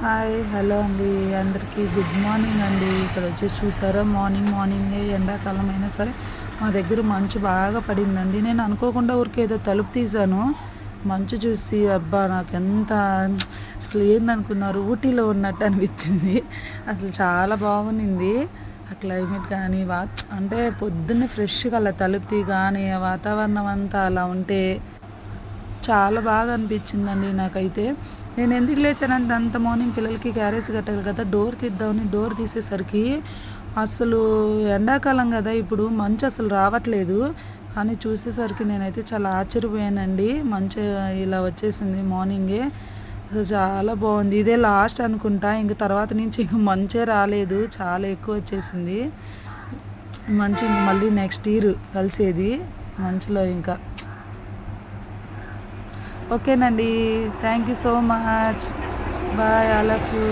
Hi hello అండి, అందరికీ good morning అండి. ఇక్కడ వచ్చేసి చూసారా, మార్నింగే ఎండాకాలం అయినా సరే మా దగ్గర మంచు బాగా పడిందండి. నేను అనుకోకుండా ఊరికే ఏదో తలుపు తీశాను, మంచు చూసి అబ్బా నాకు ఎంత అసలు ఏందనుకున్నారు, ఊటీలో ఉన్నట్టు అనిపించింది. అసలు చాలా బాగుంది ఆ క్లైమేట్ కానీ అంటే పొద్దున్నే ఫ్రెష్గా అలా తలుపు తీ కానీ ఆ వాతావరణం అంతా అలా ఉంటే చాలా బాగా అనిపించిందండి నాకైతే. నేను ఎందుకు లేచానంటే అంత మార్నింగ్ పిల్లలకి క్యారేజ్ కట్టాలి కదా, డోర్ తీద్దామని డోర్ తీసేసరికి అసలు ఎండాకాలం కదా, ఇప్పుడు మంచు అసలు రావట్లేదు. కానీ చూసేసరికి నేనైతే చాలా ఆశ్చర్యపోయానండి. మంచు ఇలా వచ్చేసింది మార్నింగే. అసలు చాలా బాగుంది. ఇదే లాస్ట్ అనుకుంటా, ఇంక తర్వాత నుంచి ఇంక మంచే రాలేదు, చాలా ఎక్కువ వచ్చేసింది మంచు. మళ్ళీ నెక్స్ట్ ఇయర్ కలిసేది మంచులో ఇంకా. ఓకేనండి, thank you so much, bye, I love you.